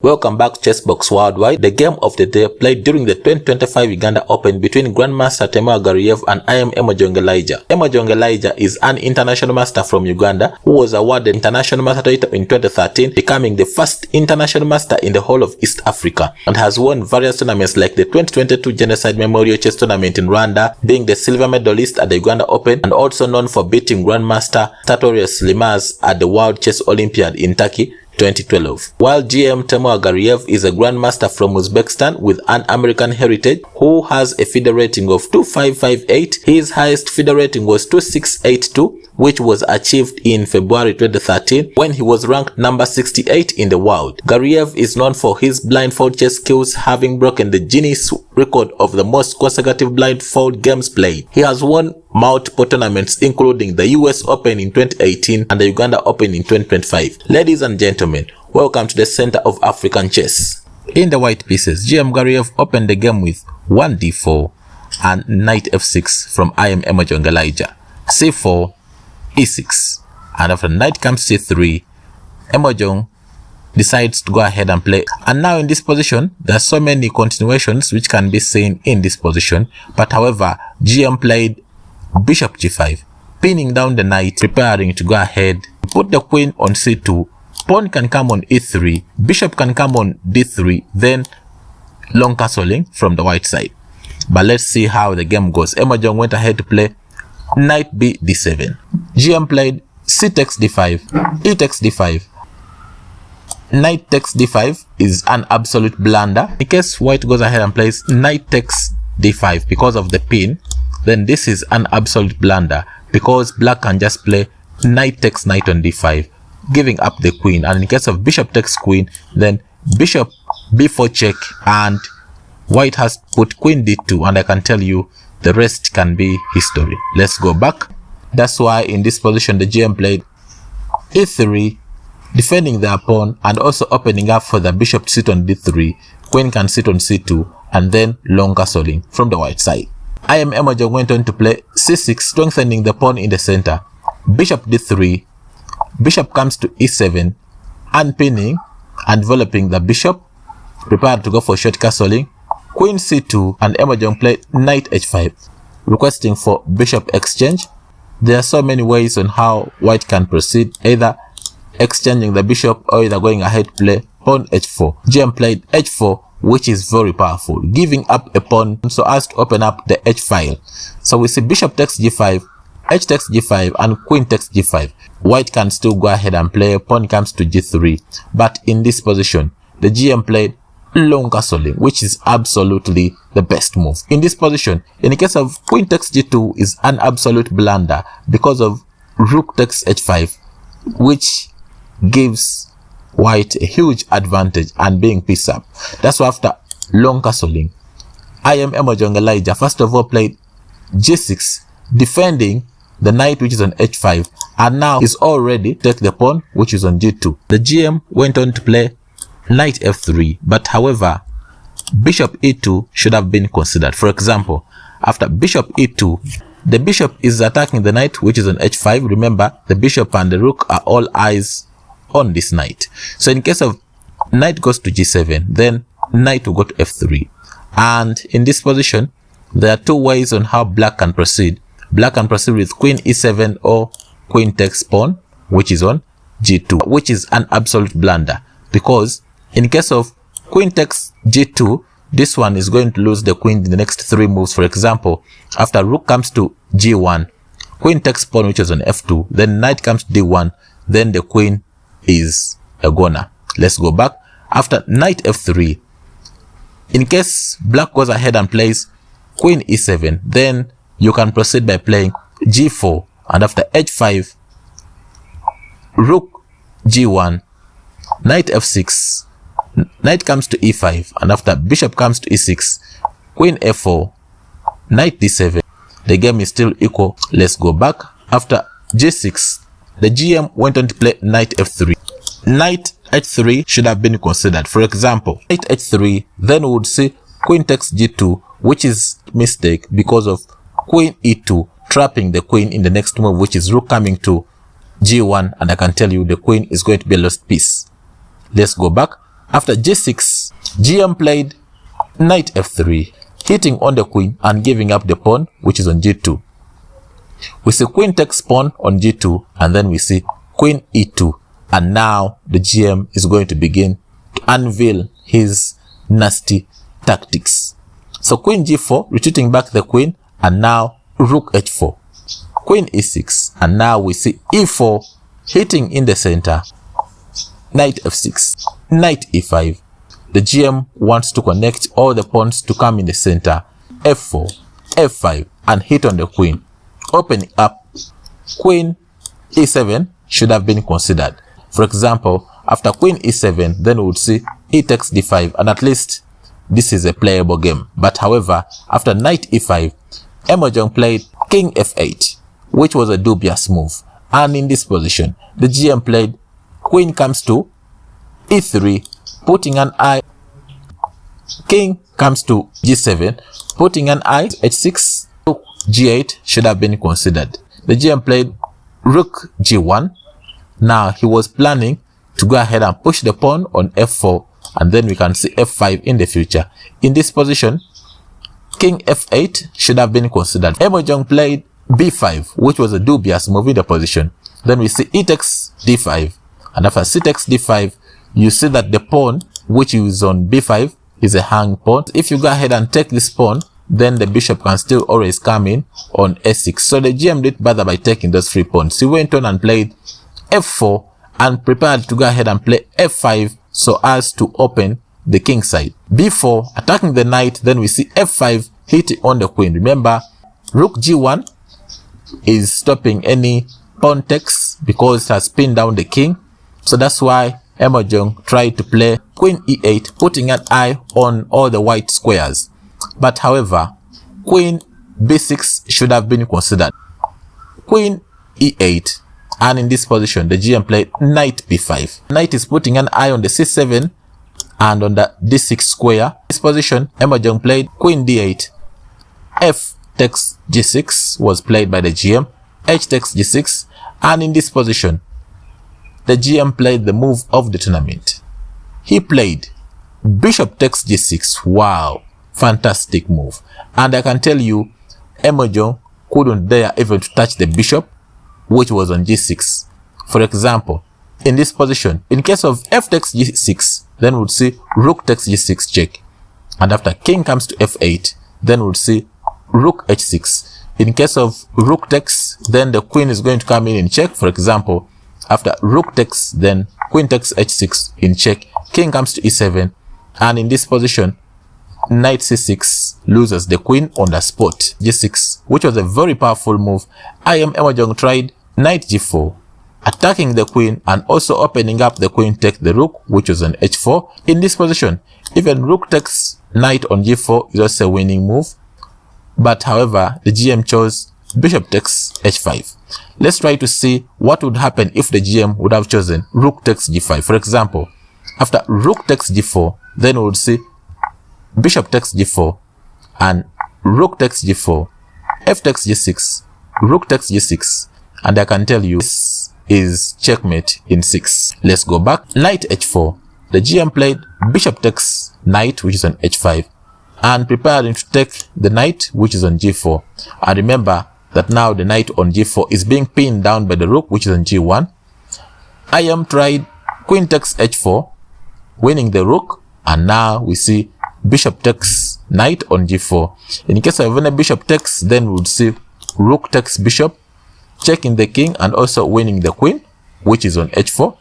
Welcome back to Chessbox Worldwide, the game of the day played during the 2025 Uganda Open between Grandmaster Timur Gareyev and IM Emojong Elijah. Emojong Elijah is an international master from Uganda who was awarded international master title in 2013, becoming the first international master in the whole of East Africa, and has won various tournaments like the 2022 Genocide Memorial Chess Tournament in Rwanda, being the silver medalist at the Uganda Open, and also known for beating Grandmaster Sartorius Limaz at the World Chess Olympiad in Turkey 2012. While GM Timur Gareyev is a grandmaster from Uzbekistan with an American heritage who has a FIDE rating of 2558, his highest FIDE rating was 2682, which was achieved in February 2013 when he was ranked number 68 in the world. Gareyev is known for his blindfold chess skills, having broken the Guinness record of the most consecutive blindfold games played. He has won multiple tournaments including the US Open in 2018 and the Uganda Open in 2025. Ladies and gentlemen, welcome to the center of African chess. In the white pieces, GM Gareyev opened the game with 1d4 and knight f6 from IM Emojong Elijah, c4, e6, and after knight comes c3, Emojong decides to go ahead and play. And now in this position, there are so many continuations which can be seen in this position, but however, GM played bishop g5, pinning down the knight, preparing to go ahead, put the queen on c2, pawn can come on e3, bishop can come on d3, then long castling from the white side. But let's see how the game goes. Emojong went ahead to play knight b d7. GM played c takes d5, e takes d5. Knight takes d5 is an absolute blunder. In case white goes ahead and plays knight takes d5 because of the pin, then this is an absolute blunder because black can just play knight takes knight on d5, giving up the queen. And in case of bishop takes queen, then bishop b4 check, and white has put queen d2, and I can tell you the rest can be history. Let's go back. That's why in this position the GM played e3, defending their pawn and also opening up for the bishop to sit on d3, queen can sit on c2, and then long castling from the white side. IM Emojong went on to play c6, strengthening the pawn in the center. Bishop d3, bishop comes to e7, unpinning and developing the bishop, prepared to go for short castling. Queen c2, and Emojong played knight h5, requesting for bishop exchange. There are so many ways on how white can proceed, either exchanging the bishop or either going ahead to play pawn h4. GM played h4, which is very powerful, giving up a pawn so as to open up the h file. So we see bishop takes g5, h takes g5, and queen takes g5. White can still go ahead and play pawn comes to g3, but in this position the GM played long castling, which is absolutely the best move. In this position, in the case of queen takes g2 is an absolute blunder because of rook takes h5, which gives white a huge advantage and being pieced up. That's why after long castling, IM Emojong Elijah first of all played g6, defending the knight which is on h5, and now is all ready to take the pawn which is on g2. The GM went on to play knight f3, but however bishop e2 should have been considered. For example, after bishop e2, the bishop is attacking the knight which is on h5. Remember, the bishop and the rook are all eyes on this knight. So in case of knight goes to g7, then knight will go to f3, and in this position there are two ways on how black can proceed. Black can proceed with queen e7 or queen takes pawn which is on g2, which is an absolute blunder because in case of queen takes g2, this one is going to lose the queen in the next three moves. For example, after rook comes to g1, queen takes pawn which is on f2, then knight comes to d1, then the queen is a goner. Let's go back. After knight f3, in case black goes ahead and plays queen e7, then you can proceed by playing g4, and after h5, rook g1, knight f6, knight comes to e5, and after bishop comes to e6, queen f4, knight d7. The game is still equal. Let's go back. After g6, the GM went on to play knight f3. Knight h3 should have been considered. For example, knight h3, then we would see queen takes g2, which is mistake because of queen e2, trapping the queen in the next move, which is rook coming to g1, and I can tell you the queen is going to be a lost piece. Let's go back. After g6, GM played knight f3, hitting on the queen and giving up the pawn, which is on g2. We see queen takes pawn on g2, and then we see queen e2. And now the GM is going to begin to unveil his nasty tactics. So queen g4, retreating back the queen, and now rook h4. Queen e6, and now we see e4, hitting in the center. Knight f6, knight e5. The GM wants to connect all the pawns to come in the center. f4, f5, and hit on the queen. Opening up, queen e7 should have been considered. For example, after queen e7, then we would see e takes d5, and at least this is a playable game. But however, after knight e5, Emojong played king f8, which was a dubious move. And in this position, the GM played queen comes to e3, putting an eye. King comes to g7, putting an eye. h6, rook g8 should have been considered. The GM played rook g1. Now he was planning to go ahead and push the pawn on f4, and then we can see f5 in the future. In this position, king f8 should have been considered. Emojong played b5, which was a dubious move in the position. Then we see e takes d5, and after c takes d5, you see that the pawn which is on b5 is a hang pawn. If you go ahead and take this pawn, then the bishop can still always come in on a6. So the GM didn't bother by taking those 3 pawns. He went on and played f4 and prepared to go ahead and play f5 so as to open the king side. b4, attacking the knight, then we see f5 hitting on the queen. Remember, rook g1 is stopping any pawn takes because it has pinned down the king. So that's why Emojong tried to play queen e8, putting an eye on all the white squares. But however, queen b6 should have been considered. Queen e8, and in this position, the GM played knight b5. Knight is putting an eye on the c7 and on the d6 square. In this position, Emojong played queen d8. F takes g6 was played by the GM. H takes g6, and in this position, the GM played the move of the tournament. He played bishop takes g6. Wow, fantastic move. And I can tell you, Emojong couldn't dare even to touch the bishop, which was on g6. For example, in this position, in case of f takes g6, then we would see rook takes g6 check. And after king comes to f8, then we would see rook h6. In case of rook takes, then the queen is going to come in check. For example, after rook takes, then queen takes h6 in check. King comes to e7. And in this position, knight c6 loses the queen on the spot. g6, which was a very powerful move. IM Emojong tried knight g4, attacking the queen and also opening up the queen take the rook, which was on h4. In this position, even rook takes knight on g4 is also a winning move. But however, the GM chose bishop takes h5. Let's try to see what would happen if the GM would have chosen rook takes g5. For example, after rook takes g4, then we would see bishop takes g4 and rook takes g4, f takes g6, rook takes g6, and I can tell you this is checkmate in 6. Let's go back. Knight h4. The GM played bishop takes knight, which is on h5, and preparing to take the knight, which is on g4. And remember that now the knight on g4 is being pinned down by the rook, which is on g1. IM tried queen takes h4, winning the rook, and now we see bishop takes knight on g4. In case of when a bishop takes, then we would see rook takes bishop, checking the king and also winning the queen, which is on h4.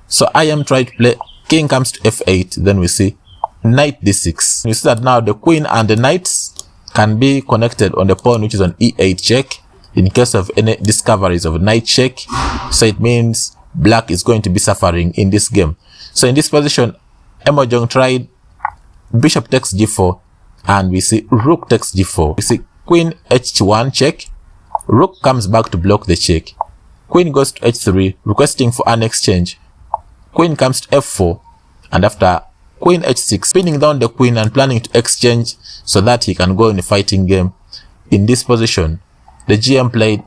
So IM tried to play king comes to f8, then we see knight d6. You see that now the queen and the knights can be connected on the pawn, which is on e8 check, in case of any discoveries of knight check. So it means black is going to be suffering in this game. So in this position, Emojong tried bishop takes g4, and we see rook takes g4. We see queen h1 check, rook comes back to block the check, queen goes to h3 requesting for an exchange, queen comes to f4, and after queen h6, pinning down the queen and planning to exchange so that he can go in a fighting game. In this position, the GM played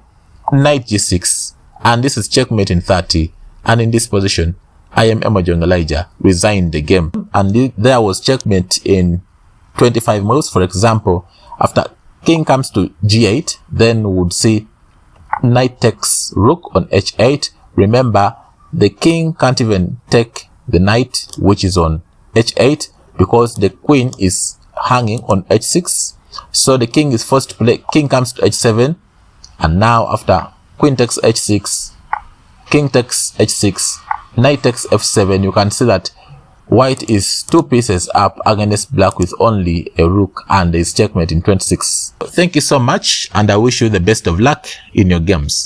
knight g6, and this is checkmate in 30. And in this position, IM Emojong Elijah resigned the game, and there was checkmate in 25 moves. For example, after king comes to g8, then we would see knight takes rook on h8. Remember, the king can't even take the knight which is on h8 because the queen is hanging on h6. So the king is forced to play, king comes to h7, and now after queen takes h6, king takes h6, knight takes f7, you can see that white is 2 pieces up against black with only a rook, and is checkmate in 26. Thank you so much, and I wish you the best of luck in your games.